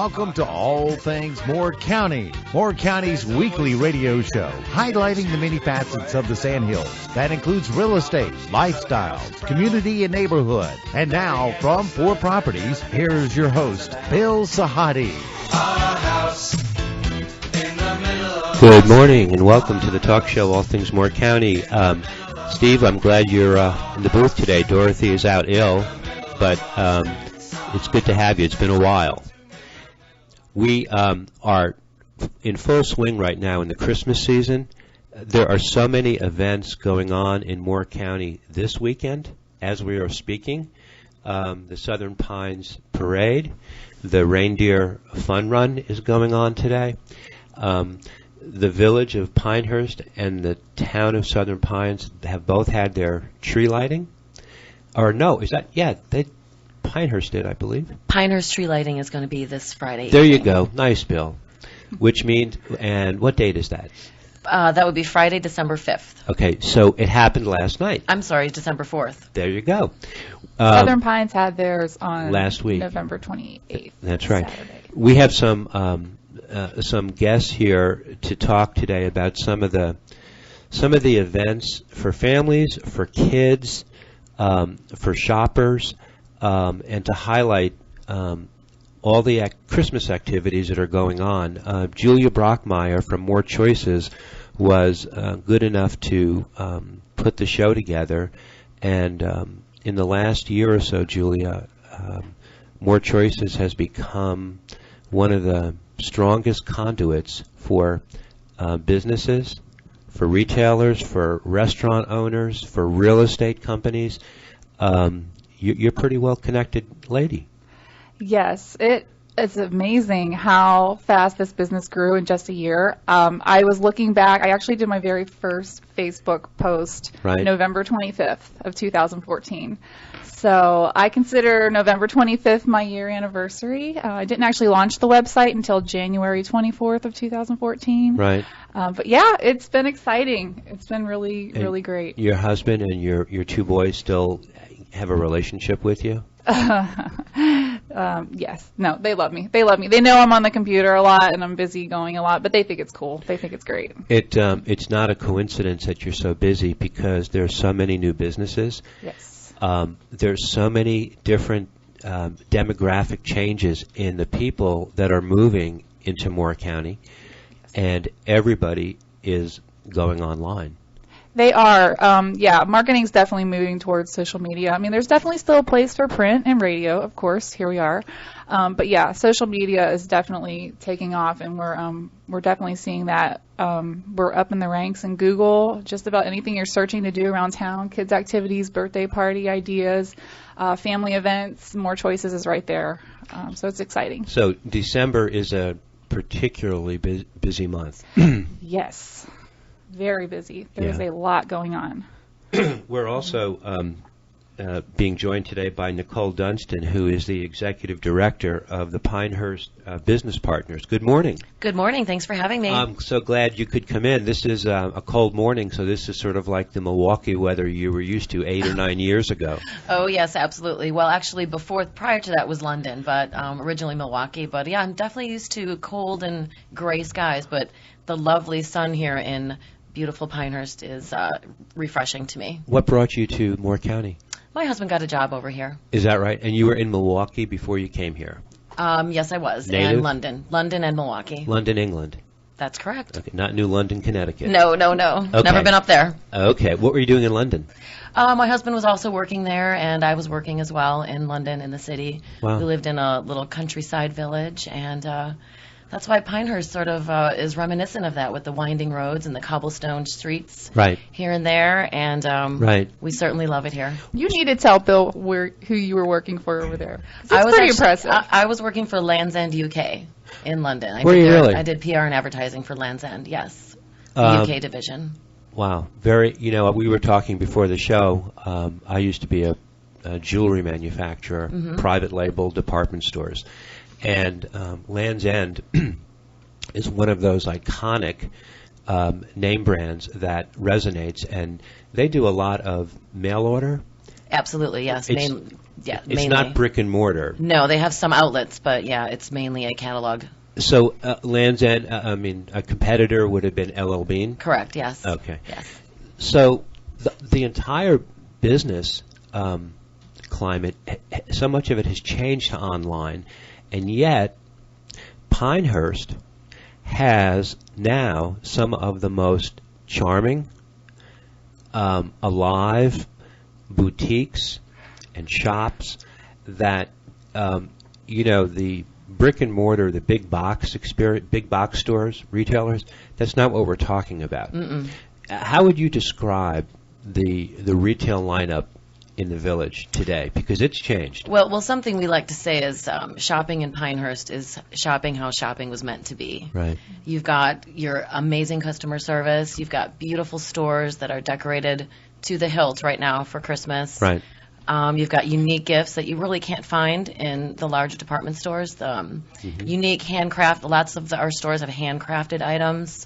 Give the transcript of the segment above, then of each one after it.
Welcome to All Things Moore County, Moore County's weekly radio show, highlighting the many facets of the Sandhills. That includes real estate, lifestyles, community, and neighborhood. And now, from Four Properties, here's your host, Bill Sahadi. Good morning, and welcome to the talk show, All Things Moore County. Steve, I'm glad you're in the booth today. Dorothy is out ill, but it's good to have you. It's been a while. We are in full swing right now in the Christmas season. There are so many events going on in Moore County this weekend as we are speaking. The Southern Pines Parade, the Reindeer Fun Run is going on today. The village of Pinehurst and the town of Southern Pines have both had their tree lighting. Or no, is that, yeah, Pinehurst did, I believe. Pinehurst tree lighting is going to be this Friday There evening. you go. Nice, Bill. Which means, and what date is that? That would be Friday, December 5th. Okay, so it happened last night. I'm sorry, December 4th. There you go. Southern Pines had theirs on last week, November 28th. That's right. Saturday. We have some guests here to talk today about some of the events for families, for kids, for shoppers, and to highlight all the Christmas activities that are going on. Julia Brockmeyer from More Choices was good enough to put the show together, and in the last year or so, Julia, More Choices has become one of the strongest conduits for businesses, for retailers, for restaurant owners, for real estate companies. You're a pretty well-connected lady. Yes, it's amazing how fast this business grew in just a year. I was looking back. I actually did my very first Facebook post November 25th of 2014. So I consider November 25th my year anniversary. I didn't actually launch the website until January 24th of 2014. Right. But yeah, it's been exciting. It's been really great. Your husband and your two boys still have a relationship with you? Yes. No, they love me. They know I'm on the computer a lot and I'm busy going a lot, but they think it's cool. They think it's great. It's not a coincidence that you're so busy because there's so many new businesses. Yes. There's so many different demographic changes in the people that are moving into Moore County, and everybody is going online. They are. Marketing's definitely moving towards social media. I mean, there's definitely still a place for print and radio, of course. Here we are. But yeah, social media is definitely taking off, and we're definitely seeing that. We're up in the ranks in Google. Just about anything you're searching to do around town, kids' activities, birthday party ideas, family events, More Choices is right there. So it's exciting. So December is a particularly busy month. Yes. Very busy. There's a lot going on. We're also being joined today by Nicole Dunstan, who is the executive director of the Pinehurst Business Partners. Good morning. Good morning. Thanks for having me. I'm so glad you could come in. This is a cold morning, so this is sort of like the Milwaukee weather you were used to 8 or 9 years ago. Oh, yes, absolutely. Well, actually, prior to that was London, but originally Milwaukee. But yeah, I'm definitely used to cold and gray skies, but the lovely sun here in beautiful Pinehurst is refreshing to me. What brought you to Moore County? My husband got a job over here. Is that right? And you were in Milwaukee before you came here? Yes, I was. Native? And London and Milwaukee. London, England. That's correct. Okay, not New London, Connecticut. No. Okay. Never been up there. Okay. What were you doing in London? My husband was also working there, and I was working as well in London, in the city. Wow. We lived in a little countryside village, and that's why Pinehurst sort of is reminiscent of that, with the winding roads and the cobblestone streets here and there, and we certainly love it here. You need to tell Bill who you were working for over there. It's pretty impressive. I was working for Land's End UK in London. Were you really? I did PR and advertising for Land's End, yes, the UK division. Wow. We were talking before the show. I used to be a jewelry manufacturer, private label department stores. And Land's End is one of those iconic name brands that resonates, and they do a lot of mail order Absolutely, yes. It's Mainly. not brick and mortar. No, they have some outlets, but yeah, it's mainly a catalog. So Land's End, a competitor would have been LL Bean? Correct, yes. Okay. Yes. So the entire business climate, so much of it has changed to online, and yet Pinehurst has now some of the most charming, alive boutiques and shops that, the brick and mortar, the big box experience, big box stores, retailers, that's not what we're talking about. Mm-mm. How would you describe the retail lineup in the village today? Because it's changed. Well, something we like to say is shopping in Pinehurst is shopping how shopping was meant to be. Right. You've got your amazing customer service. You've got beautiful stores that are decorated to the hilt right now for Christmas. Right. You've got unique gifts that you really can't find in the large department stores. Unique handcraft. Lots of our stores have handcrafted items,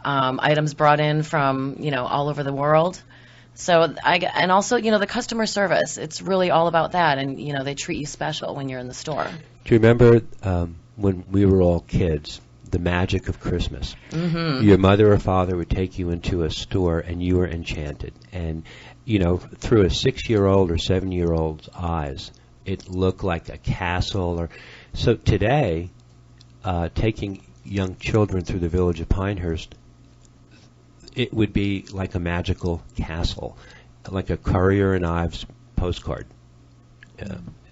items brought in from all over the world. So and also the customer service. It's really all about that, and they treat you special when you're in the store. Do you remember when we were all kids, the magic of Christmas? Mm-hmm. Your mother or father would take you into a store, and you were enchanted. And through a 6-year-old or 7-year-old's eyes, it looked like a castle. So today, taking young children through the village of Pinehurst, it would be like a magical castle, like a Currier and Ives postcard,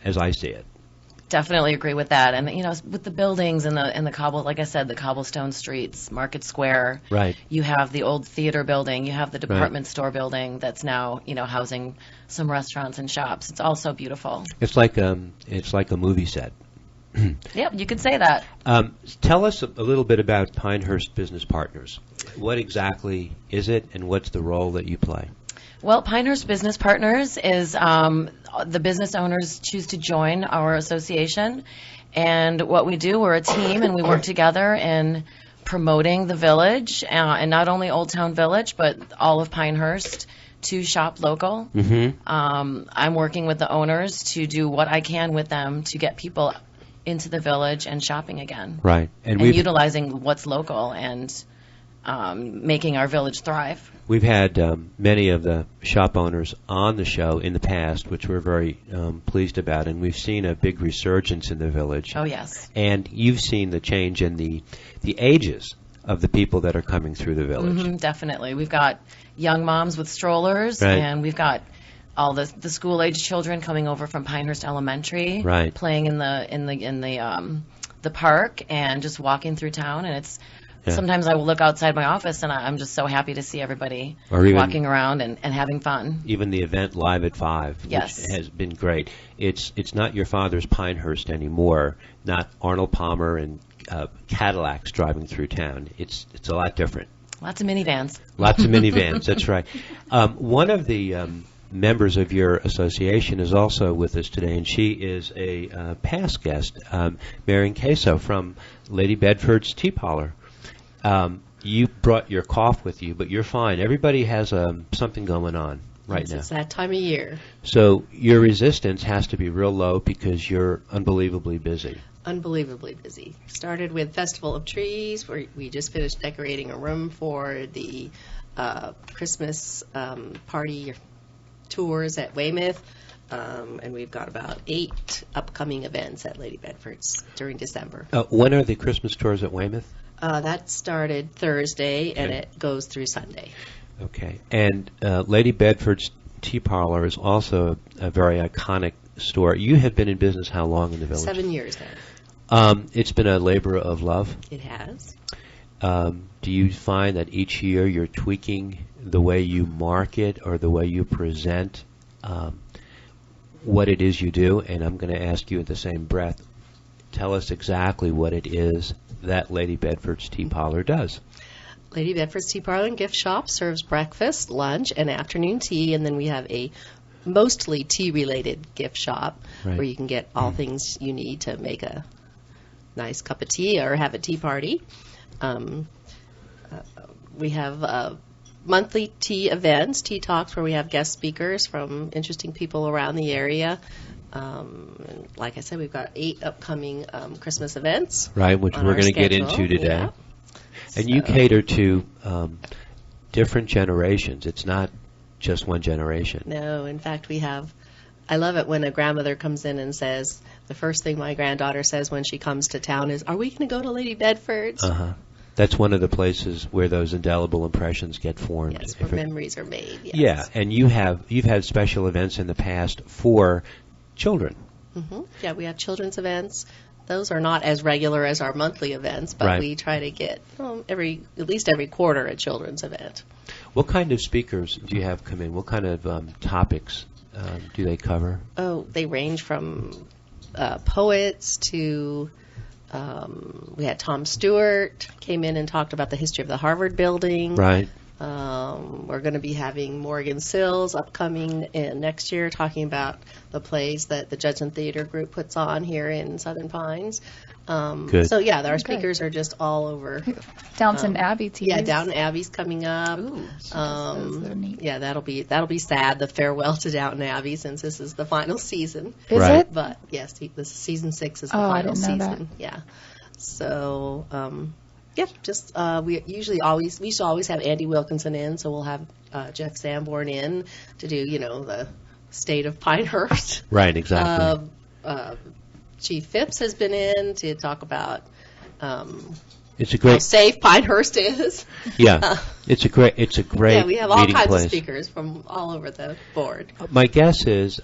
as I see it. Definitely agree with that. And with the buildings and the like I said, the cobblestone streets, Market Square. Right. You have the old theater building. You have the department store building that's now housing some restaurants and shops. It's all so beautiful. It's like a movie set. Yep, you could say that. Tell us a little bit about Pinehurst Business Partners. What exactly is it, and what's the role that you play? Well, Pinehurst Business Partners is the business owners choose to join our association. And what we do, we're a team, and we work together in promoting the village, and not only Old Town Village, but all of Pinehurst, to shop local. Mm-hmm. I'm working with the owners to do what I can with them to get people into the village and shopping again. Right. And utilizing what's local and making our village thrive. We've had many of the shop owners on the show in the past, which we're very pleased about, and we've seen a big resurgence in the village. Oh, yes. And you've seen the change in the ages of the people that are coming through the village. Mm-hmm, definitely. We've got young moms with strollers, right. And we've got all the school-age children coming over from Pinehurst Elementary, right. Playing in the park and just walking through town, and it's. Yeah. Sometimes I will look outside my office, and I'm just so happy to see everybody walking around and having fun. Even the event Live at 5, yes. Which has been great. It's not your father's Pinehurst anymore, not Arnold Palmer and Cadillacs driving through town. It's a lot different. Lots of minivans. Lots of minivans, that's right. One of the members of your association is also with us today, and she is a past guest, Marion Queso from Lady Bedford's Tea Parlor. You brought your cough with you, but you're fine. Everybody has something going on right now. It's that time of year. So your resistance has to be real low because you're unbelievably busy. Unbelievably busy. Started with Festival of Trees, where we just finished decorating a room for the Christmas party tours at Weymouth. And we've got about 8 upcoming events at Lady Bedford's during December. When are the Christmas tours at Weymouth? That started Thursday, and it goes through Sunday. Okay. And Lady Bedford's Tea Parlor is also a very iconic store. You have been in business how long in the village? 7 years now. It's been a labor of love. It has. Do you find that each year you're tweaking the way you market or the way you present what it is you do? And I'm going to ask you in the same breath, tell us exactly what it is that Lady Bedford's Tea Parlor does. Lady Bedford's Tea Parlor and Gift Shop serves breakfast, lunch, and afternoon tea, and then we have a mostly tea-related gift shop, right, where you can get all things you need to make a nice cup of tea or have a tea party. We have monthly tea events, tea talks, where we have guest speakers from interesting people around the area. And like I said, we've got 8 upcoming Christmas events. Right, which on we're our going to get schedule. into today. Yeah. And you So- cater to different generations. It's not just one generation. No, in fact, I love it when a grandmother comes in and says, the first thing my granddaughter says when she comes to town is, "Are we going to go to Lady Bedford's?" Uh-huh. That's one of the places where those indelible impressions get formed. Yes, If where it- memories are made. Yes. Yeah, and you've had special events in the past for children. Yeah, we have children's events. Those are not as regular as our monthly events, but Right. we try to get at least every quarter a children's event. What kind of speakers do you have come in? What kind of topics do they cover? Oh, they range from poets to we had Tom Stewart came in and talked about the history of the Harvard building. Right. We're going to be having Morgan Sills upcoming next year, talking about the plays that the Judson Theater Group puts on here in Southern Pines. Good. So yeah, our speakers are just all over. Downton Abbey tea. Yeah, Downton Abbey's coming up. Ooh. Those are neat. Yeah, that'll be sad. The farewell to Downton Abbey, since this is the final season. Is Right. it? But yes, this season 6 is the Oh, I final didn't know season. Yeah. So yeah, just we used to always have Andy Wilkinson in, so we'll have Jeff Sanborn in to do the state of Pinehurst. Right, exactly. Chief Phipps has been in to talk about It's a how great, safe Pinehurst is. yeah. It's a great Yeah, we have all meeting kinds place. of speakers from all over the board. My guess is,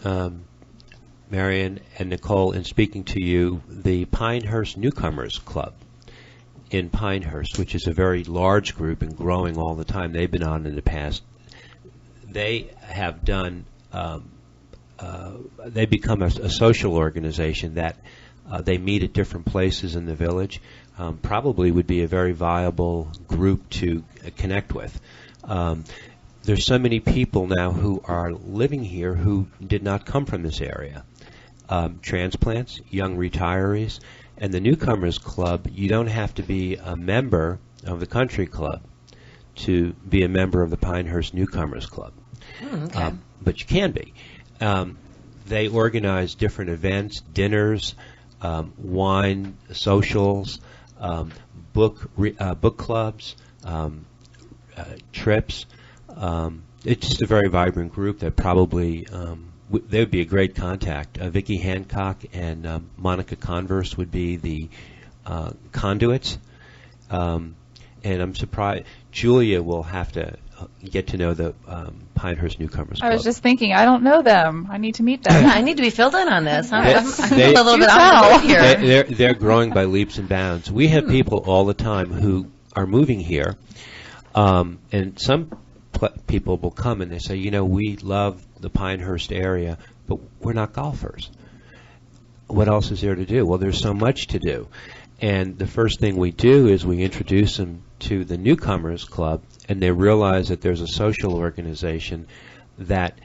Marion and Nicole, in speaking to you, the Pinehurst Newcomers Club in Pinehurst, which is a very large group and growing all the time. They've been on in the past. They have done. They become a social organization that they meet at different places in the village. Probably would be a very viable group to connect with. There's so many people now who are living here who did not come from this area. Transplants, young retirees, and the Newcomers Club, you don't have to be a member of the country club to be a member of the Pinehurst Newcomers Club. Okay. But you can be. They organize different events, dinners, wine, socials, book clubs, trips. It's just a very vibrant group that probably they would be a great contact. Vicki Hancock and Monica Converse would be the conduits. And I'm surprised Julia will have to get to know the Pinehurst Newcomers Club. I was just thinking, I don't know them. I need to meet them. Yeah, I need to be filled in on this. Huh? They- I'm they- a little bit You out of the tell. loop here. They're growing by leaps and bounds. We have people all the time who are moving here, and some people will come and they say, we love the Pinehurst area, but we're not golfers. What else is there to do? Well, there's so much to do. And the first thing we do is we introduce them to the Newcomers Club, and they realize that there's a social organization that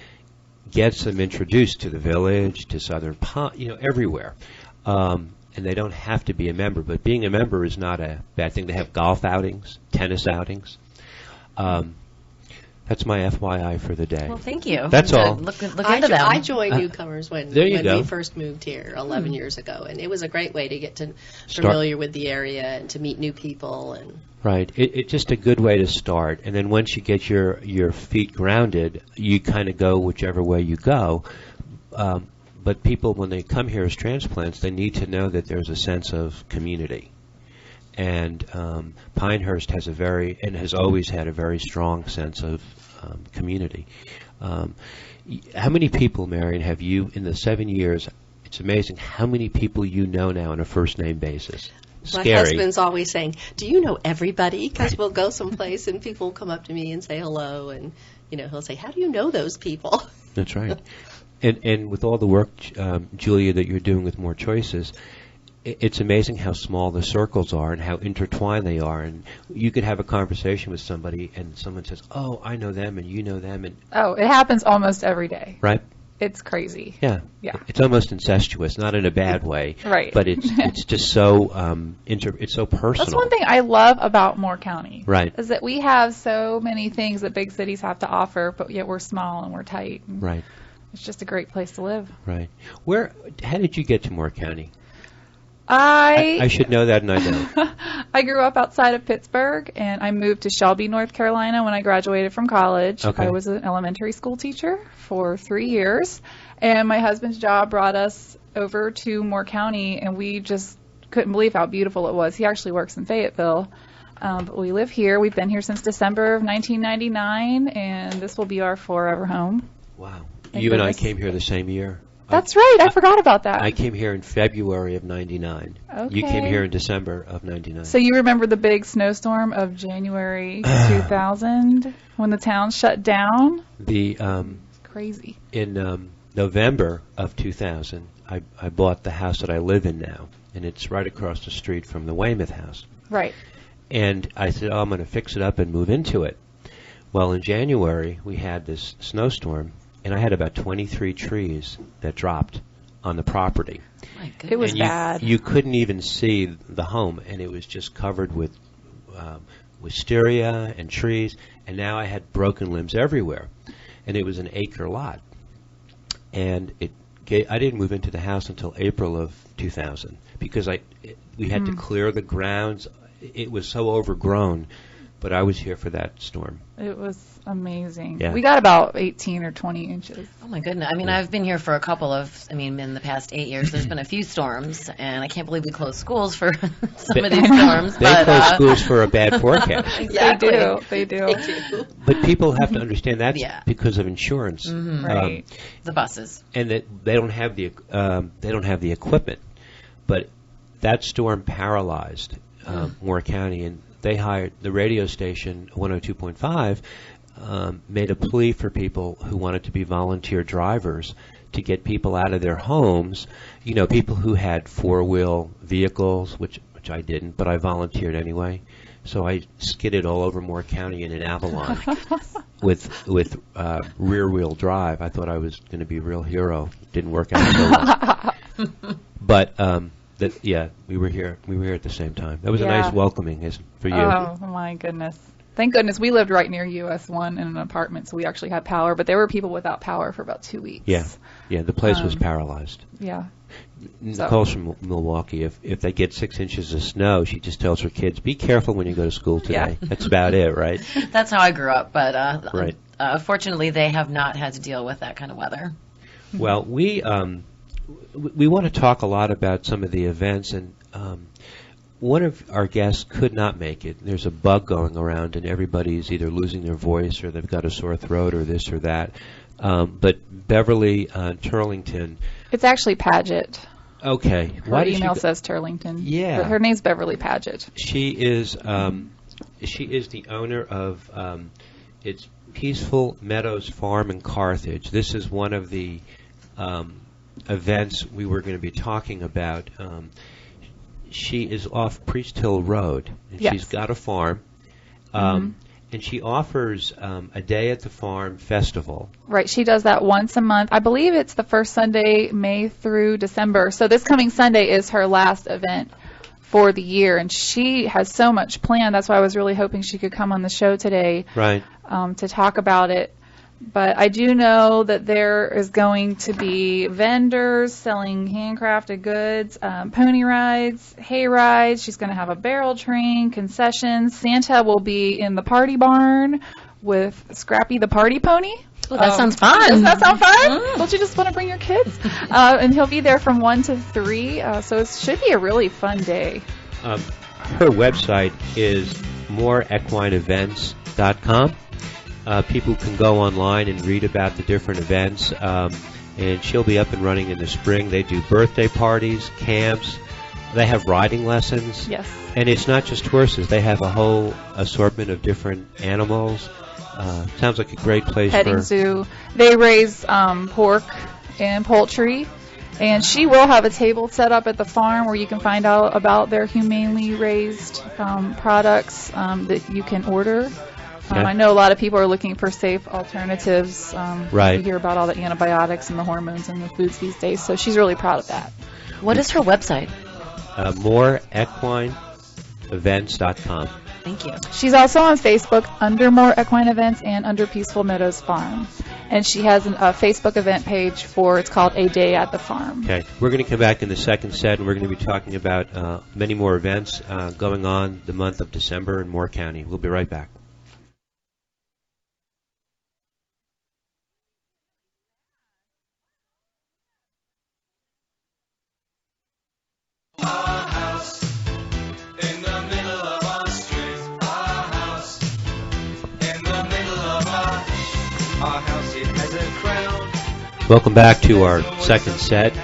gets them introduced to the village, to Southern Pines, everywhere. And they don't have to be a member, but being a member is not a bad thing. They have golf outings, tennis outings. That's my FYI for the day. Well, thank you. That's To all. Look I into them. I joined Newcomers when There you go. we first moved here 11 years ago, and it was a great way to get to Start- familiar with the area and to meet new people. And Right. It's just a good way to start. And then once you get your feet grounded, you kind of go whichever way you go. But people, when they come here as transplants, they need to know that there's a sense of community. And Pinehurst has has always had a very strong sense of community. How many people, Marion, have you, in the 7 years, it's amazing how many people you know now on a first name basis. my Scary. husband's always saying, "Do you know everybody?" Because we'll go someplace and people will come up to me and say hello, and he'll say, "How do you know those people?" That's right. And with all the work, Julia, that you're doing with More Choices, it's amazing how small the circles are and how intertwined they are. And you could have a conversation with somebody and someone says, "Oh, I know them and you know them," and Oh, it happens almost every day. right? It's crazy. Yeah. Yeah. It's almost incestuous, not in a bad way. Right. But it's just so it's so personal. That's one thing I love about Moore County. Right. Is that we have so many things that big cities have to offer, but yet we're small and we're tight. And Right. It's just a great place to live. Right. How did you get to Moore County? I I should know that, and I don't. I grew up outside of Pittsburgh, and I moved to Shelby, North Carolina when I graduated from college. Okay. I was an elementary school teacher for 3 years, and my husband's job brought us over to Moore County, and we just couldn't believe how beautiful it was. He actually works in Fayetteville, but we live here. We've been here since December of 1999, and this will be our forever home. Wow. Thank You and I goodness. came here the same year. That's right. I forgot about that. I came here in February of 99. You came Okay. here in December of 99. So you remember the big snowstorm of January 2000 when the town shut down? The Crazy. in November of 2000, I bought the house that I live in now, and it's right across the street from the Weymouth house. Right. And I said, I'm going to fix it up and move into it. Well, in January, we had this snowstorm, and I had about 23 trees that dropped on the property. My goodness. It was And bad. You couldn't even see the home, and it was just covered with wisteria and trees, and now I had broken limbs everywhere. And it was an acre lot. And I didn't move into the house until April of 2000 because we had to clear the grounds. It was so overgrown, but I was here for that storm. It was amazing. Yeah. We got about 18 or 20 inches. Oh my goodness. I mean, I've been here for in the past 8 years, there's been a few storms, and I can't believe we closed schools for some of these storms. They but, close schools for a bad forecast. Exactly. They do. They do. But people have to understand that's Yeah. because of insurance. Right. The buses. And that they don't have the equipment. But that storm paralyzed Moore County, and they hired the radio station 102.5 made a plea for people who wanted to be volunteer drivers to get people out of their homes. You know, people who had four-wheel vehicles, which I didn't, but I volunteered anyway. So I skidded all over Moore County in an Avalon with rear-wheel drive. I thought I was going to be a real hero. Didn't work out so well. But we were here. We were here at the same time. That was a Yeah. nice welcoming for you. Oh, my goodness. Thank goodness we lived right near US 1 in an apartment, so we actually had power. But there were people without power for about 2 weeks. Yeah, the place was paralyzed. Yeah. Nicole's from Milwaukee. If they get 6 inches of snow, she just tells her kids, "Be careful when you go to school today." Yeah. That's about it, right? That's how I grew up, but Right. Fortunately, they have not had to deal with that kind of weather. Well, we want to talk a lot about some of the events, and one of our guests could not make it. There's a bug going around, and everybody's either losing their voice or they've got a sore throat or this or that. But Beverly Turlington. It's actually Paget. Okay. Her email says Turlington. Yeah. But her name's Beverly Paget. She is the owner of it's Peaceful Meadows Farm in Carthage. This is one of the events we were going to be talking about. She is off Priest Hill Road, and Yes. she's got a farm, and she offers a day at the farm festival. Right, she does that once a month. I believe it's the first Sunday, May through December. So this coming Sunday is her last event for the year, and she has so much planned. That's why I was really hoping she could come on the show today Right. to talk about it. But I do know that there is going to be vendors selling handcrafted goods, pony rides, hay rides. She's going to have a barrel train, concessions. Santa will be in the party barn with Scrappy the party pony. Well, that sounds fun. Doesn't that sound fun? Don't you just want to bring your kids? And he'll be there from 1 to 3, so it should be a really fun day. Her website is moreequineevents.com. People can go online and read about the different events, and she'll be up and running in the spring. They do birthday parties, camps. They have riding lessons. Yes. And it's not just horses. They have a whole assortment of different animals. Sounds like a great place Petting for... zoo. They raise pork and poultry, and she will have a table set up at the farm where you can find out about their humanely raised products that you can order Okay. I know a lot of people are looking for safe alternatives. Right. We hear about all the antibiotics and the hormones in the foods these days, so she's really proud of that. What is her website? MoreEquineEvents.com. Thank you. She's also on Facebook under More Equine Events and under Peaceful Meadows Farm. And she has a Facebook event page it's called A Day at the Farm. Okay, we're going to come back in the second set, and we're going to be talking about many more events going on the month of December in Moore County. We'll be right back. Welcome back to our second set,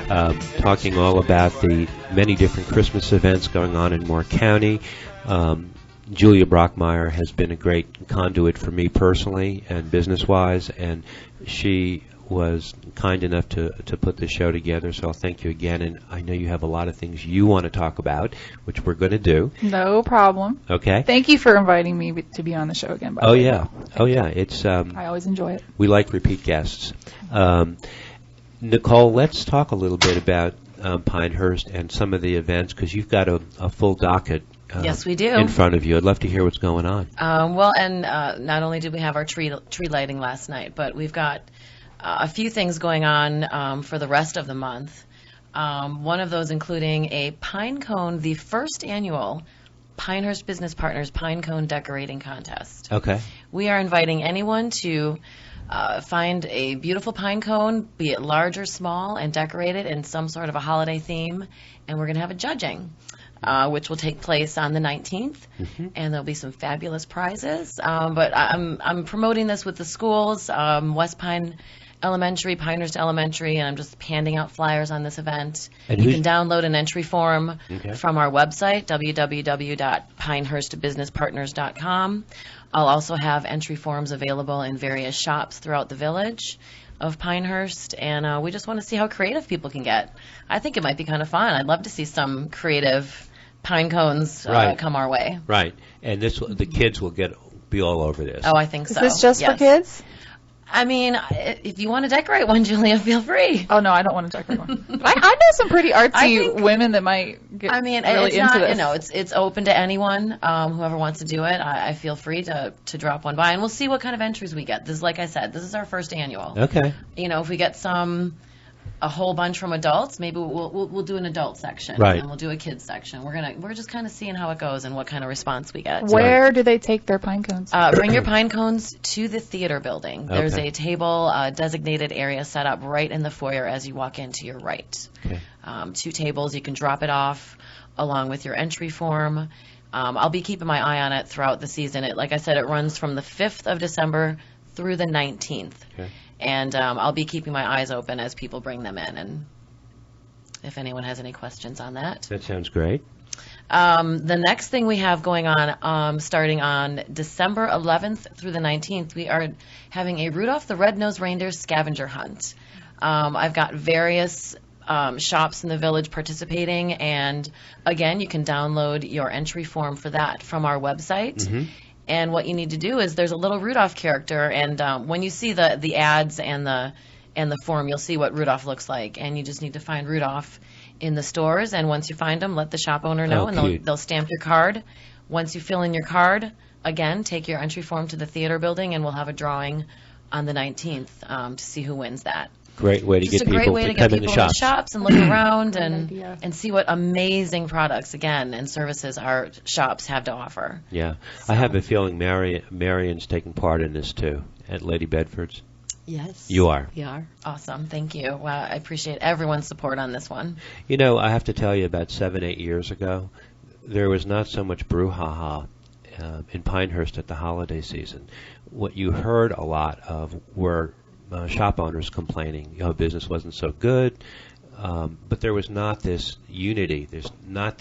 talking all about the many different Christmas events going on in Moore County. Julia Brockmeyer has been a great conduit for me personally and business-wise, and she was kind enough to put this show together, so I'll thank you again. And I know you have a lot of things you want to talk about, which we're going to do. No problem. Okay. Thank you for inviting me to be on the show again. By the way. Oh yeah. It's I always enjoy it. we like repeat guests. Nicole, let's talk a little bit about Pinehurst and some of the events, because you've got a full docket. Yes, we do. In front of you. I'd love to hear what's going on. Not only did we have our tree lighting last night, but we've got a few things going on for the rest of the month. One of those including a pine cone, the first annual Pinehurst Business Partners Pine Cone Decorating Contest. Okay. We are inviting anyone to find a beautiful pine cone, be it large or small, and decorate it in some sort of a holiday theme. And we're going to have a judging, which will take place on the 19th. Mm-hmm. And there'll be some fabulous prizes. But I'm promoting this with the schools, West Pine Elementary, Pinehurst Elementary, and I'm just handing out flyers on this event. And you can download an entry form Okay. from our website, www.pinehurstbusinesspartners.com. I'll also have entry forms available in various shops throughout the village of Pinehurst, and we just want to see how creative people can get. I think it might be kind of fun. I'd love to see some creative pine cones Right. come our way. Right. And the kids will be all over this. Oh, I think Is so. this just for Yes. kids? I mean, if you want to decorate one, Julia, feel free. Oh no, I don't want to decorate one. But I know some pretty artsy I think- women that might get I mean, really it's into not, this. it's open to anyone, whoever wants to do it. I feel free to drop one by, and we'll see what kind of entries we get. Like I said, this is our first annual. Okay. If we get a whole bunch from adults, maybe we'll do an adult section, Right. and we'll do a kids section. We're just kind of seeing how it goes and what kind of response we get. Where do they take their pine cones? Bring your pine cones to the theater building. There's Okay. a table, designated area set up right in the foyer as you walk in to your right. Okay. 2 tables. You can drop it off along with your entry form. I'll be keeping my eye on it throughout the season. Like I said, it runs from the 5th of December through the 19th. Okay. And I'll be keeping my eyes open as people bring them in. And if anyone has any questions on that. That sounds great. The next thing we have going on, starting on December 11th through the 19th, we are having a Rudolph the Red-Nosed Reindeer scavenger hunt. I've got various shops in the village participating, and again, you can download your entry form for that from our website. Mm-hmm. And what you need to do is there's a little Rudolph character, and when you see the ads and the form, you'll see what Rudolph looks like, and you just need to find Rudolph in the stores, and once you find them, let the shop owner know, and cute. they'll stamp your card. Once you fill in your card, again, take your entry form to the theater building, and we'll have a drawing on the 19th to see who wins that. Great way to Just get a great people way to to get come in people the in the shops. shops and look around idea. and see what amazing products, again, and services our shops have to offer. Yeah. I have a feeling Marion's taking part in this too at Lady Bedford's. Yes. You are. We are. Awesome. Thank you. Wow, I appreciate everyone's support on this one. I have to tell you, about 7-8 years ago, there was not so much brouhaha in Pinehurst at the holiday season. What you heard a lot of were shop owners complaining, business wasn't so good, but there was not this unity. There's not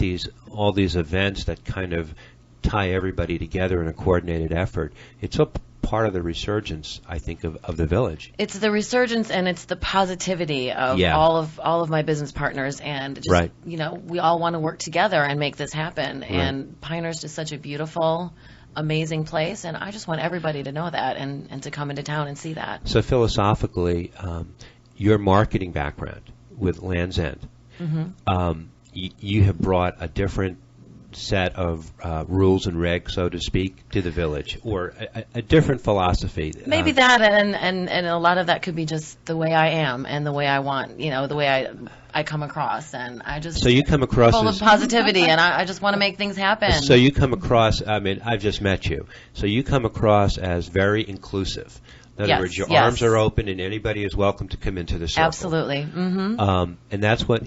all these events that kind of tie everybody together in a coordinated effort. It's a part of the resurgence, I think, of the village. It's the resurgence and it's the positivity of Yeah. all of my business partners, and just, Right. we all want to work together and make this happen. And Pinehurst is such a beautiful amazing place, and I just want everybody to know that and to come into town and see that. So philosophically, your marketing background with Land's End, you have brought a different set of rules and regs, so to speak, to the village, or a different philosophy. Maybe that, and a lot of that could be just the way I am and the way I want, the way I come across, and I just So you come across full as of positivity, and I just want to make things happen. So you come across, I mean, I've just met you, so you come across as very inclusive. In other Yes, words, your yes. arms are open and anybody is welcome to come into the circle. Absolutely. And that's what,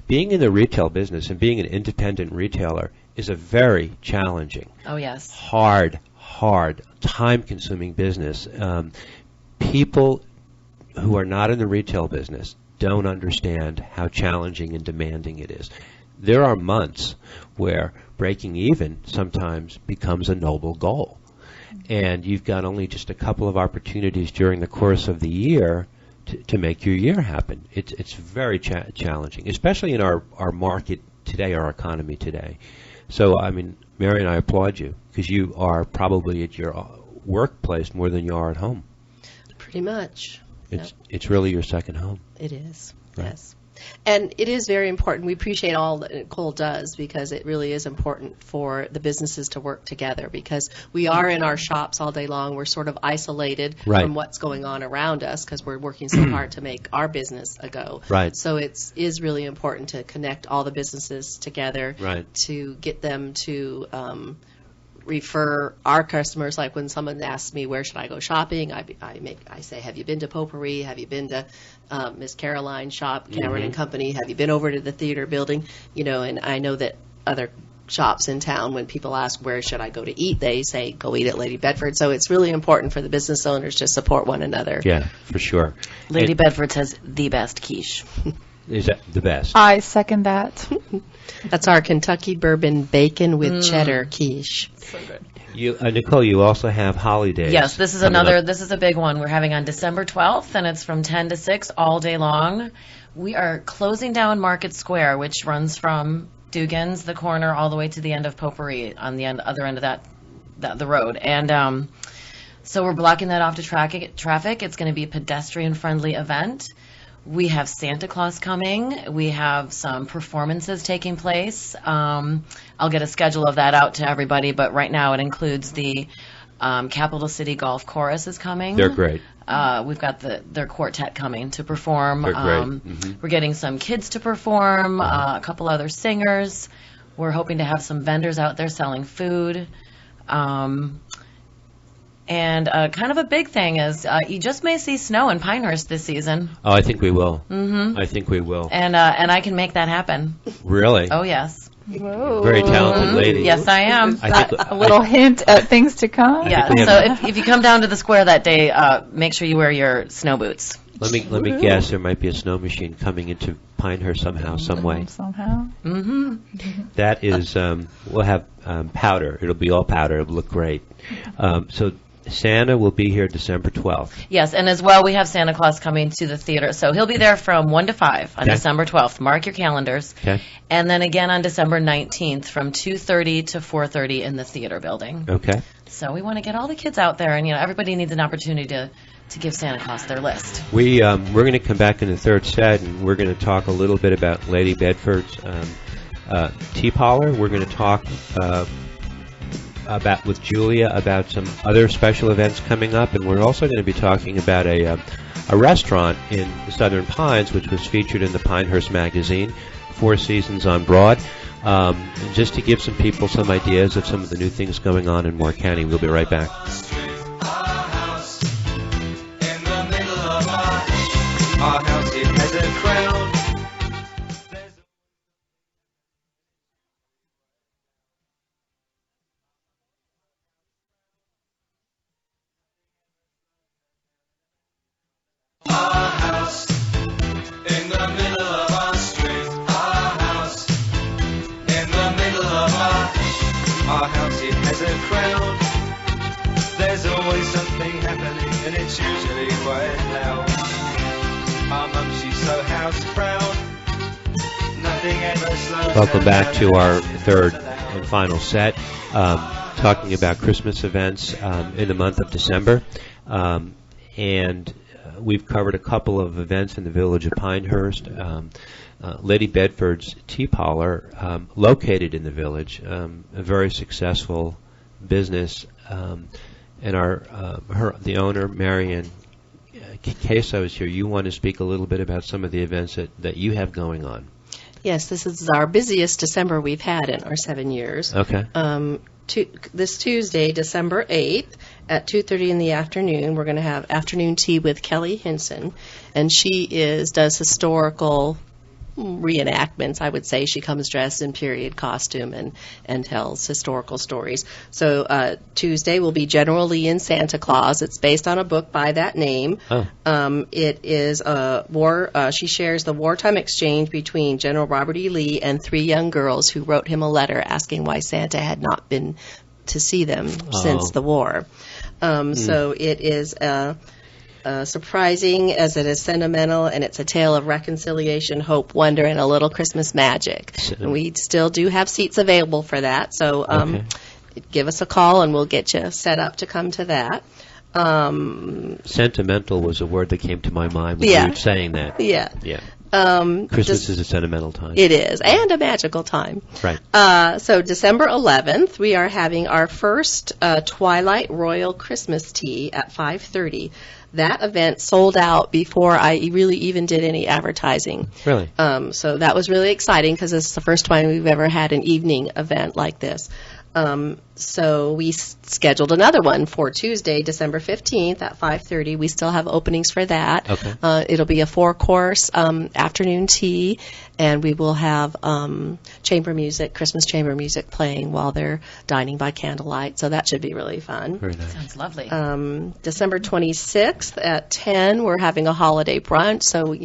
being in the retail business and being an independent retailer is a very challenging, Oh yes. hard, time-consuming business. People who are not in the retail business don't understand how challenging and demanding it is. There are months where breaking even sometimes becomes a noble goal. And you've got only just a couple of opportunities during the course of the year to make your year happen. It's very challenging, especially in our market today, our economy today. So, I mean, Mary and I applaud you because you are probably at your workplace more than you are at home. Pretty much. It's really your second home. It is, Right. yes. And it is very important. We appreciate all that Nicole does because it really is important for the businesses to work together because we are in our shops all day long. We're sort of isolated Right. from what's going on around us because we're working so hard to make our business a go. Right. So it is really important to connect all the businesses together Right. to get them to refer our customers, like when someone asks me where should I go shopping, I say, have you been to Potpourri? Have you been to Miss Caroline's shop, Cameron and Company? Have you been over to the theater building? And I know that other shops in town, when people ask where should I go to eat, they say go eat at Lady Bedford. So it's really important for the business owners to support one another. Yeah, for sure. Lady And Bedford says the best quiche. is that the best? I second that. That's our Kentucky bourbon bacon with cheddar quiche. You, Nicole, you also have holidays. Yes, this is coming up. this is a big one. We're having on December 12th, and it's from 10 to 6 all day long. We are closing down Market Square, which runs from Dugan's, the corner, all the way to the end of Potpourri on the other end of the road. And so we're blocking that off to traffic. It's going to be a pedestrian-friendly event. We have Santa Claus coming. We have some performances taking place. I'll get a schedule of that out to everybody, but right now it includes the Capital City Golf Chorus is coming. They're great. We've got their quartet coming to perform. They're great. We're getting some kids to perform, a couple other singers. We're hoping to have some vendors out there selling food. And kind of a big thing is you just may see snow in Pinehurst this season. Oh, I think we will. Mm-hmm. I think we will. And I can make that happen. Really? Oh, yes. Whoa. Very talented lady. Yes, I am. I think A little hint at things to come. Yeah, we have- so if you come down to the square that day, make sure you wear your snow boots. Let me guess. There might be a snow machine coming into Pinehurst somehow, some way. Somehow. That is, we'll have powder. It'll be all powder. It'll look great. So Santa will be here December 12th. Yes, and as well, we have Santa Claus coming to the theater. So he'll be there from 1 to 5 on Okay. December 12th. Mark your calendars. Okay. And then again on December 19th from 2:30 to 4:30 in the theater building. Okay. So we want to get all the kids out there, and everybody needs an opportunity to give Santa Claus their list. We're going to come back in the third set, and we're going to talk a little bit about Lady Bedford's tea parlor. We're going to talk with Julia about some other special events coming up, and we're also going to be talking about a restaurant in the Southern Pines, which was featured in the Pinehurst magazine, Four Seasons on Broad. Just to give some people some ideas of some of the new things going on in Moore County. We'll be right back. Our house, it has a crown. Our house, in the middle of our street. Our house, in the middle of our house, it has a crown. There's always something happening, and it's usually quite loud. Our mum, she's so house proud. Nothing ever slows Welcome her back down. to our third and final set. talking about Christmas events in the month of December, and we've covered a couple of events in the village of Pinehurst. Lady Bedford's Tea Parlor, located in the village, a very successful business, and the owner, Marion Queso, is here. You want to speak a little bit about some of the events that you have going on? Yes, this is our busiest December we've had in our 7 years. Okay. This Tuesday, December 8th, at 2:30 in the afternoon, we're going to have afternoon tea with Kelly Hinson, and she does historical reenactments, I would say. She comes dressed in period costume and tells historical stories. So Tuesday will be General Lee and Santa Claus. It's based on a book by that name. Oh. It is a war. She shares the wartime exchange between General Robert E. Lee and 3 young girls who wrote him a letter asking why Santa had not been to see them since the war. So it is surprising as it is sentimental, and it's a tale of reconciliation, hope, wonder, and a little Christmas magic. And we still do have seats available for that, so give us a call and we'll get you set up to come to that. Sentimental was a word that came to my mind when you were saying that. Yeah. Yeah. Christmas is a sentimental time. It is, and a magical time. Right. So December 11th, we are having our first Twilight Royal Christmas Tea at 5:30. That event sold out before I really even did any advertising. Really? So that was really exciting because it's the first time we've ever had an evening event like this. So we scheduled another one for Tuesday, December 15th at 5:30. We still have openings for that. Okay. It'll be a 4-course afternoon tea, and we will have chamber music, Christmas chamber music playing while they're dining by candlelight. So that should be really fun. Very nice. Sounds lovely. December 26th at 10, we're having a holiday brunch. So,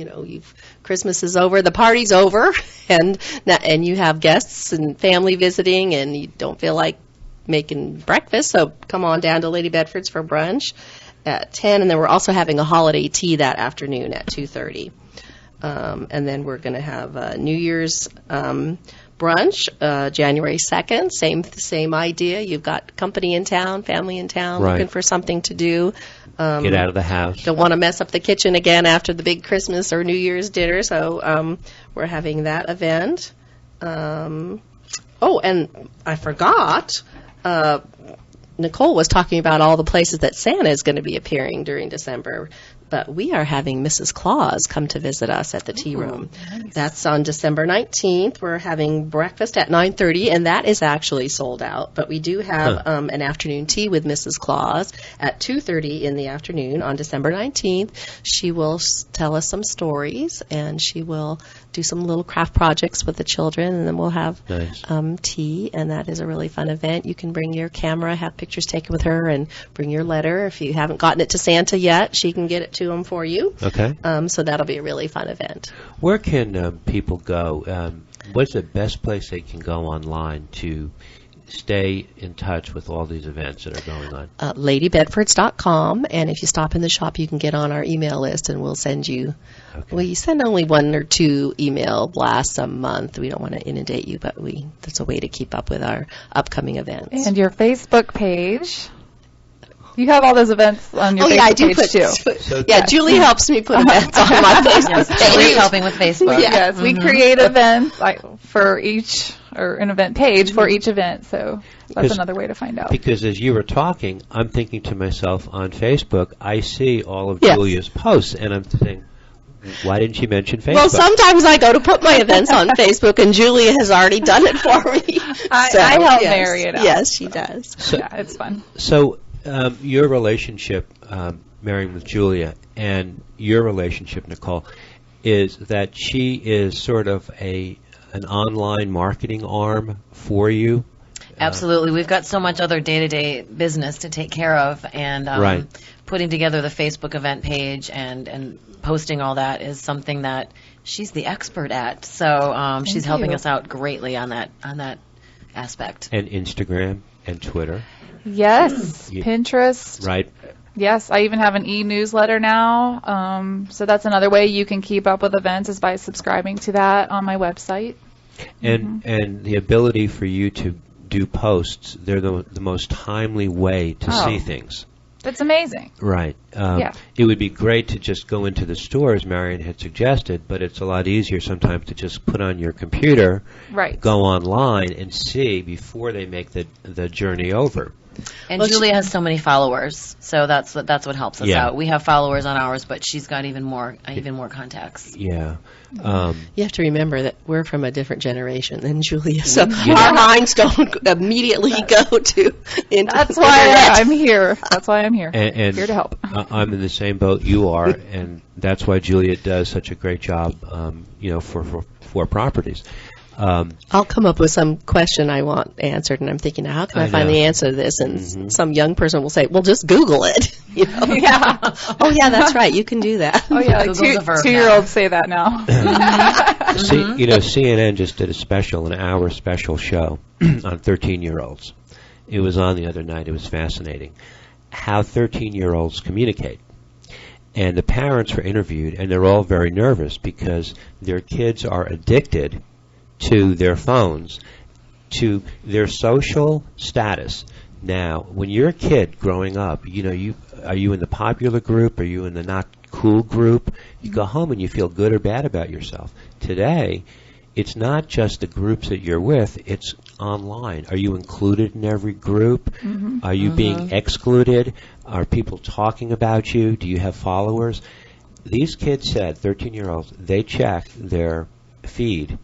Christmas is over, the party's over, and you have guests and family visiting, and you don't feel like making breakfast, so come on down to Lady Bedford's for brunch at 10, and then we're also having a holiday tea that afternoon at 2:30. And then we're going to have New Year's brunch, January 2nd, same idea. You've got company in town, family in town, Right. looking for something to do. Get out of the house. Don't want to mess up the kitchen again after the big Christmas or New Year's dinner, so we're having that event. Oh, and I forgot, Nicole was talking about all the places that Santa is going to be appearing during December, but we are having Mrs. Claus come to visit us at the tea room. Nice. That's on December 19th. We're having breakfast at 9:30, and that is actually sold out. But we do have an afternoon tea with Mrs. Claus at 2:30 in the afternoon on December 19th. She will tell us some stories, and she will do some little craft projects with the children, and then we'll have Nice. tea, and that is a really fun event. You can bring your camera, have pictures taken with her, and bring your letter. If you haven't gotten it to Santa yet, she can get it to him for you. Okay. So that'll be a really fun event. Where can people go? What's the best place they can go online to stay in touch with all these events that are going on? LadyBedfords.com, and if you stop in the shop, you can get on our email list, and we'll send you. Okay. We send only 1 or 2 email blasts a month. We don't want to inundate you, but that's a way to keep up with our upcoming events. And your Facebook page. You have all those events on your Facebook I do page too. Yeah, Julie helps me put events on my Facebook Yes, Julie's page. helping with Facebook. Yeah. Yes, we create events for each, or an event page for each event. So that's Because- another way to find out. Because as you were talking, I'm thinking to myself, on Facebook, I see all of Yes. Julia's posts, and I'm thinking, why didn't she mention Facebook? Well, sometimes I go to put my events on Facebook, and Julia has already done it for me. I help Mary it out. Yes, she does. Yeah, it's fun. So, your relationship, Marion, with Julia, and your relationship, Nicole, is that she is sort of an online marketing arm for you? Absolutely. We've got so much other day-to-day business to take care of, and Right. putting together the Facebook event page and posting all that is something that she's the expert at. So she's helping you. us out greatly on that aspect. And Instagram and Twitter, Yes, You- Pinterest. right? Yes, I even have an e-newsletter now. So that's another way you can keep up with events is by subscribing to that on my website. And the ability for you to do posts, they're the most timely way to Oh. see things. That's amazing. Right. Yeah. It would be great to just go into the store, as Marion had suggested, but it's a lot easier sometimes to just put on your computer, Right. go online, and see before they make the journey over. And Well, Julia has so many followers, so that's what helps us Yeah. out. We have followers on ours, but she's got even more contacts. Yeah. You have to remember that we're from a different generation than Julia, so You our know- minds don't immediately go to into That's why internet. I'm here. That's why I'm here. And Here to help. I'm in the same boat you are, and that's why Juliet does such a great job, for properties. I'll come up with some question I want answered, and I'm thinking, how can I, I find know. the answer to this? And Mhm. some young person will say, well, just Google it. You know? Yeah. Oh, yeah, that's right. You can do that. Oh, yeah. Like Google's a verb 2-year-olds say that now. CNN just did an hour special show on 13-year-olds. It was on the other night. It was fascinating how 13-year-olds communicate. And the parents were interviewed, and they're all very nervous because their kids are addicted to their phones, to their social status. Now, when you're a kid growing up, are you in the popular group? Are you in the not cool group? You go home and you feel good or bad about yourself. Today, it's not just the groups that you're with, it's online. Are you included in every group? Are you being excluded? Are people talking about you? Do you have followers? These kids said, 13-year-olds, they check their feed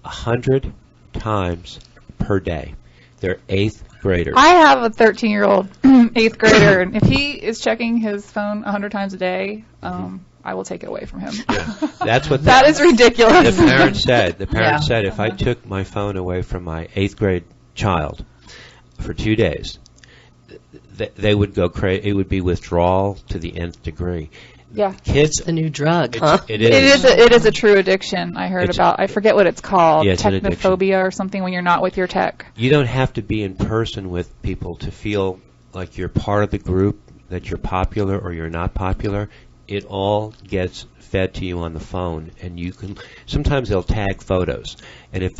100 times per day. They're 8th graders. I have a 13-year-old 8th grader, and if he is checking his phone 100 times a day, I will take it away from him. That's what That is ridiculous. the parents said. The parents Yeah. said if I took my phone away from my 8th grade child for 2 days, they would go crazy. It would be withdrawal to the nth degree. Yeah. Kids, The new drug, huh? it It is. is a true addiction. I heard It's- about. I forget what it's called. Yeah, it's an addiction. Technophobia or something when you're not with your tech. You don't have to be in person with people to feel like you're part of the group, that you're popular or you're not popular. It all gets fed to you on the phone, and you can. Sometimes they'll tag photos, and if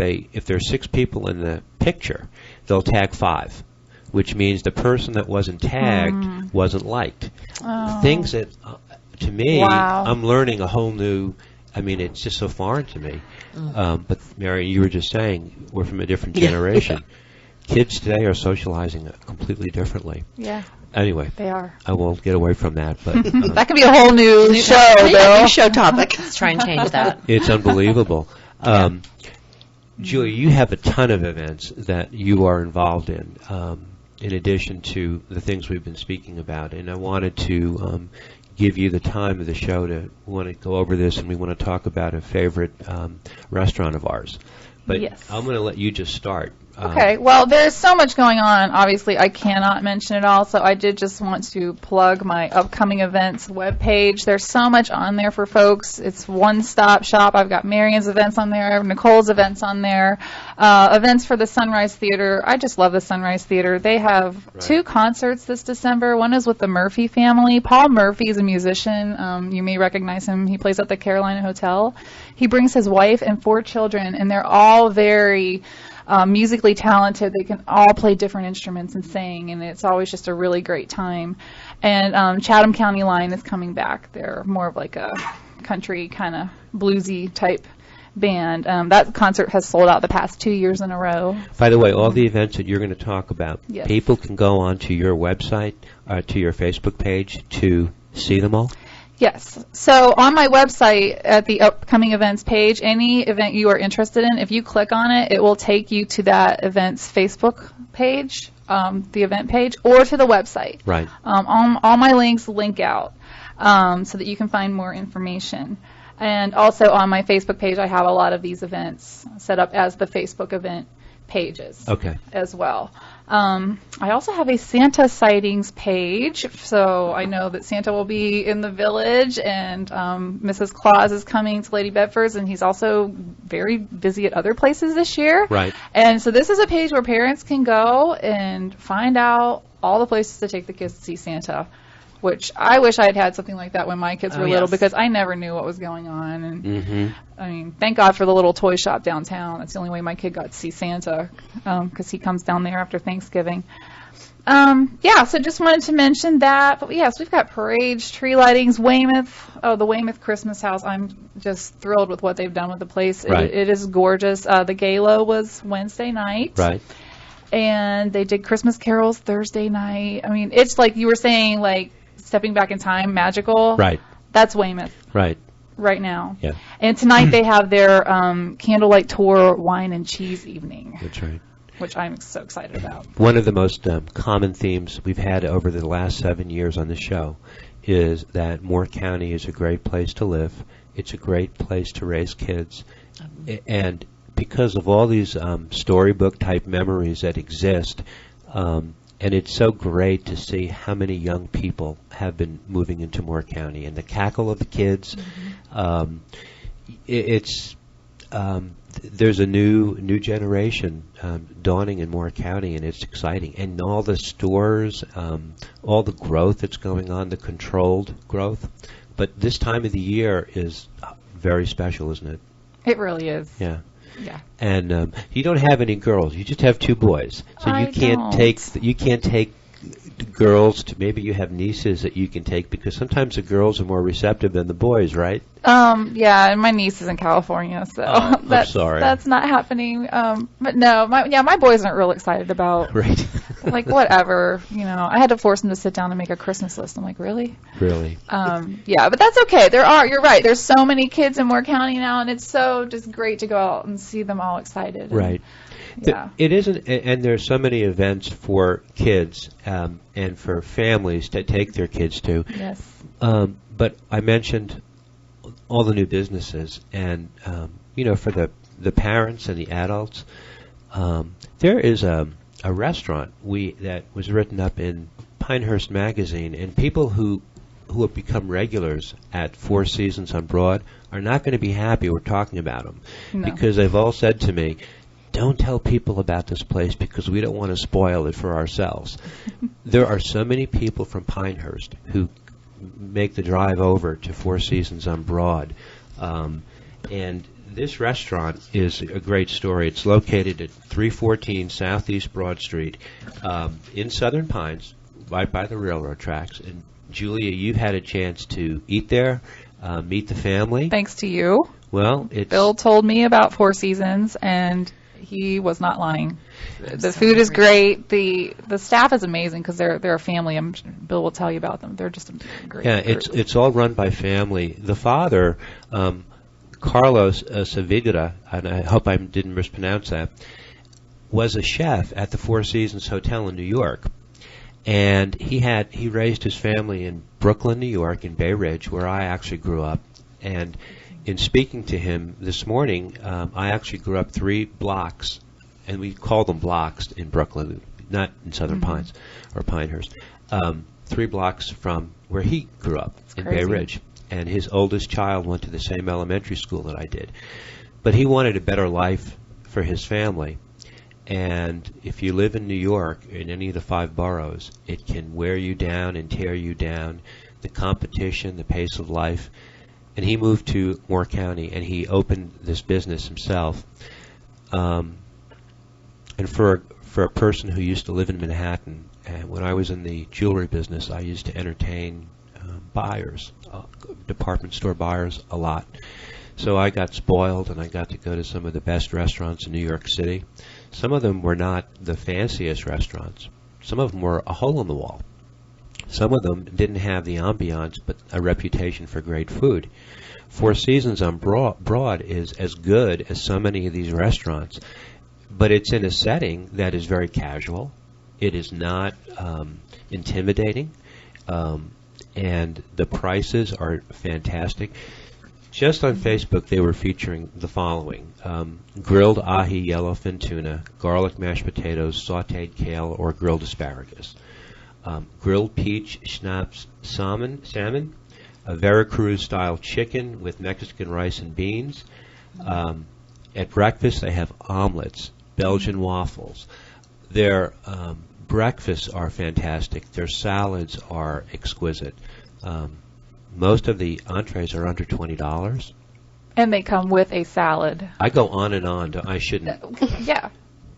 there's 6 people in the picture, they'll tag 5, which means the person that wasn't tagged wasn't liked. Oh. Things that, to me, Wow. I'm learning a whole new. I mean, it's just so foreign to me. But Mary, you were just saying we're from a different Yeah. generation. Kids today are socializing completely differently. Yeah, Anyway, they are. I won't get away from that, but That could be a whole new show, Yeah, though. new show topic. Let's try and change that. it's unbelievable. Julia, you have a ton of events that you are involved in addition to the things we've been speaking about, and I wanted to give you the time of the show to want to go over this, and we want to talk about a favorite restaurant of ours. But Yes. I'm going to let you just start. Okay, well, there's so much going on. Obviously, I cannot mention it all, so I did just want to plug my upcoming events webpage. There's so much on there for folks. It's one-stop shop. I've got Marion's events on there, Nicole's events on there, events for the Sunrise Theater. I just love the Sunrise Theater. They have 2 concerts this December. One is with the Murphy family. Paul Murphy is a musician. You may recognize him. He plays at the Carolina Hotel. He brings his wife and 4 children, and they're all very musically talented. They can all play different instruments and sing, and it's always just a really great time. And Chatham County Line is coming back. They're more of like a country kind of bluesy type band. That concert has sold out the past 2 years in a row. By the way, all the events that you're going to talk about, Yes. people can go onto your website, to your Facebook page to see them all? Yes. So on my website at the upcoming events page, any event you are interested in, if you click on it, it will take you to that event's Facebook page, the event page, or to the website. Right. All my links link out so that you can find more information. And also on my Facebook page, I have a lot of these events set up as the Facebook event pages Okay. as well. I also have a Santa sightings page, so I know that Santa will be in the village, and Mrs. Claus is coming to Lady Bedford's, and he's also very busy at other places this year. Right. And so this is a page where parents can go and find out all the places to take the kids to see Santa. which I wish I had something like that when my kids were little, yes. because I never knew what was going on. And Mm-hmm. I mean, thank God for the little toy shop downtown. That's the only way my kid got to see Santa, because he comes down there after Thanksgiving. Yeah, so just wanted to mention that. But yes, we've got parades, tree lightings, Weymouth. Oh, the Weymouth Christmas house. I'm just thrilled with what they've done with the place. Right. It is gorgeous. The gala was Wednesday night. Right. And they did Christmas carols Thursday night. I mean, it's like you were saying, like stepping back in time, magical. Right. That's Weymouth Right. right now. Yeah. And tonight they have their candlelight tour wine and cheese evening, That's right. which I'm so excited about. One of the most common themes we've had over the last 7 years on the show is that Moore County is a great place to live. It's a great place to raise kids. And because of all these storybook-type memories that exist, and it's so great to see how many young people have been moving into Moore County. And the cackle of the kids, there's a new generation dawning in Moore County, and it's exciting. And all the stores, all the growth that's going on, the controlled growth. But this time of the year is very special, isn't it? It really is. Yeah. Yeah. And you don't have any girls. You just have 2 boys. So I you can't take girls to, maybe you have nieces that you can take, because sometimes the girls are more receptive than the boys, right? Yeah, and my niece is in California, so I'm sorry. that's not happening. But no, my boys aren't real excited about Right. like whatever, I had to force them to sit down and make a Christmas list. I'm like, really? Really. Yeah, but that's okay. You're right. There's so many kids in Moore County now, and it's so just great to go out and see them all excited. Right. Yeah. It isn't, and there's so many events for kids and for families to take their kids to. Yes. But I mentioned all the new businesses, and for the parents and the adults, there is a restaurant that was written up in Pinehurst Magazine, and people who have become regulars at Four Seasons on Broad are not going to be happy we're talking about them, because they've all said to me, don't tell people about this place because we don't want to spoil it for ourselves. There are so many people from Pinehurst who make the drive over to Four Seasons on Broad. And this restaurant is a great story. It's located at 314 Southeast Broad Street in Southern Pines, right by the railroad tracks. And Julia, you've had a chance to eat there, meet the family. Thanks to you. Well, Bill told me about Four Seasons, and he was not lying. The food is great. The staff is amazing because they're a family. Bill will tell you about them. They're just a great. Yeah, group. it's all run by family. The father, Carlos Saavedra, and I hope I didn't mispronounce that, was a chef at the Four Seasons Hotel in New York. And he raised his family in Brooklyn, New York, in Bay Ridge, where I actually grew up. And in speaking to him this morning, I actually grew up 3 blocks, and we call them blocks in Brooklyn, not in Southern Pines or Pinehurst, 3 blocks from where he grew up in Bay Ridge. And his oldest child went to the same elementary school that I did. But he wanted a better life for his family. And if you live in New York, in any of the 5 boroughs, it can wear you down and tear you down. The competition, the pace of life. And he moved to Moore County, and he opened this business himself. And for a person who used to live in Manhattan, and when I was in the jewelry business, I used to entertain buyers, department store buyers, a lot. So I got spoiled, and I got to go to some of the best restaurants in New York City. Some of them were not the fanciest restaurants. Some of them were a hole in the wall. Some of them didn't have the ambiance, but a reputation for great food. Four Seasons on Broad is as good as so many of these restaurants, but it's in a setting that is very casual. It is not intimidating, and the prices are fantastic. Just on Facebook, they were featuring the following: grilled ahi yellowfin tuna, garlic mashed potatoes, sautéed kale, or grilled asparagus. Grilled peach schnapps salmon, a Veracruz-style chicken with Mexican rice and beans. At breakfast, they have omelets, Belgian waffles. Their breakfasts are fantastic. Their salads are exquisite. Most of the entrees are under $20. And they come with a salad. I go on and on. I shouldn't. Yeah.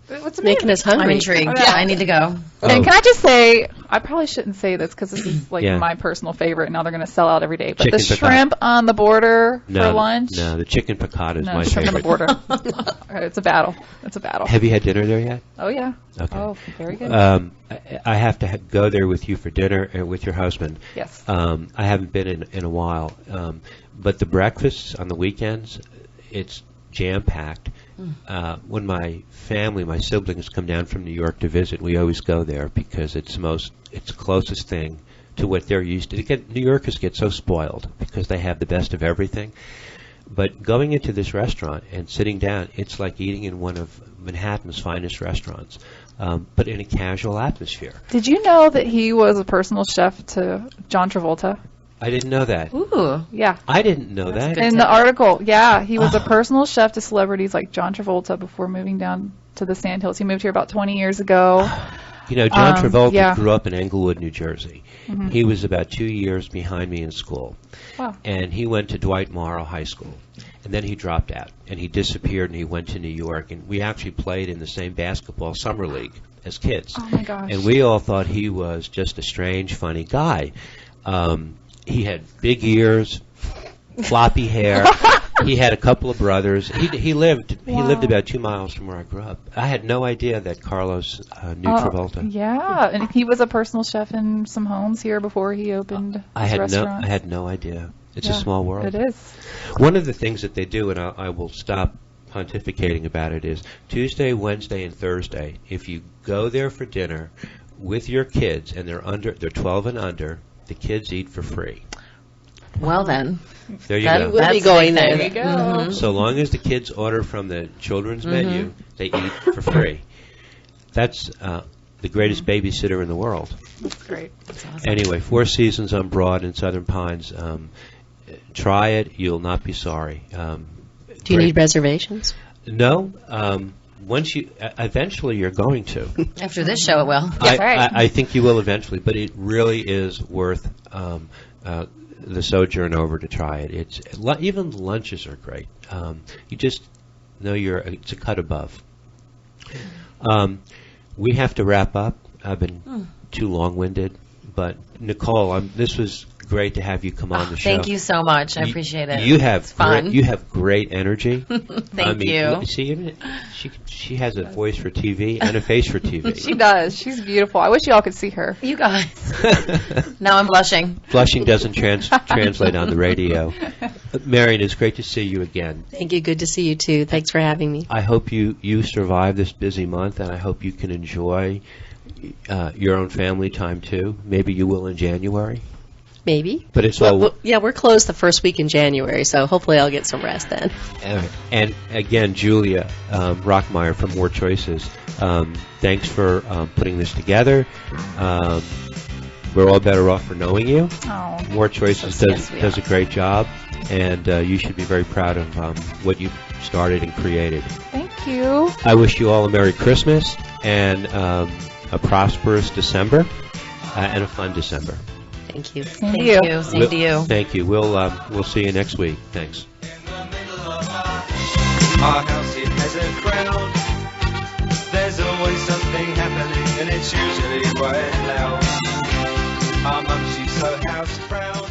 What's Making us I'm hungry. intrigued. Oh, Yeah, yeah. I need to go. And can I just say, I probably shouldn't say this because this is like Yeah. my personal favorite. Now they're going to sell out every day. But Chicken the piccata. shrimp on the border for lunch. No, the chicken piccata is No, my shrimp on the favorite. border. It's a battle. It's a battle. Have you had dinner there yet? Oh yeah. Okay. Oh, very good. I have to go there with you for dinner and with your husband. Yes. I haven't been in a while. But the breakfasts on the weekends, it's jam-packed. When my family, my siblings come down from New York to visit, we always go there because it's the closest thing to what they're used to. New Yorkers get so spoiled because they have the best of everything. But going into this restaurant and sitting down, it's like eating in one of Manhattan's finest restaurants, but in a casual atmosphere. Did you know that he was a personal chef to John Travolta? I didn't know that. Ooh. Yeah. I didn't know that. good. In the article, yeah, he was a personal chef to celebrities like John Travolta before moving down to the Sandhills. He moved here about 20 years ago. You know, John Travolta yeah. grew up in Englewood, New Jersey. Mhm. He was about 2 years behind me in school. Wow. And he went to Dwight Morrow High School. And then he dropped out. And he disappeared and he went to New York. And we actually played in the same basketball summer league as kids. Oh my gosh. And we all thought he was just a strange, funny guy. He had big ears, floppy hair. He had a couple of brothers. He lived about 2 miles from where I grew up. I had no idea that Carlos knew Travolta. Yeah, and he was a personal chef in some homes here before he opened his restaurant. I had no idea. It's a Yeah, small world. It is. One of the things that they do, and I will stop pontificating about it, is Tuesday, Wednesday, and Thursday. If you go there for dinner with your kids and they're 12 and under, the kids eat for free. Well then, There you that go. We'll be that's going the there. thing. There you go. Mhm. So long as the kids order from the children's menu, they eat for free. That's the greatest babysitter in the world. That's great. That's awesome. Anyway, Four Seasons on Broad in Southern Pines. Try it. You'll not be sorry. Do you need reservations? No. Once you, eventually you're going to. After this show, it will. I think you will eventually, but it really is worth the sojourn over to try it. Even the lunches are great. You just know it's a cut above. We have to wrap up. I've been too long-winded, but Nicole, this was great to have you come on the show. Thank you so much. I appreciate it. You have It's fun. You have great energy. Thank you. See, she has a voice for TV and a face for TV. She does. She's beautiful. I wish y'all could see her. You guys. Now I'm blushing. Blushing doesn't translate on the radio. Marion, it's great to see you again. Thank you. Good to see you too. Thanks for having me. I hope you survive this busy month, and I hope you can enjoy your own family time too. Maybe you will in January. Maybe. But it's Well, yeah, we're closed the first week in January, so hopefully I'll get some rest then. And again, Julia Rockmeyer from More Choices, thanks for putting this together. We're all better off for knowing you. Oh. More Choices Yes, we does are. a great job, and you should be very proud of what you've started and created. Thank you. I wish you all a Merry Christmas and a prosperous December and a fun December. Thank you. Same Thank to you. you. Same to you. Thank you. We'll see you next week. Thanks. In the middle of our house, it has a crowd. There's always something happening, and it's usually quite loud. Our mum, she's so house proud.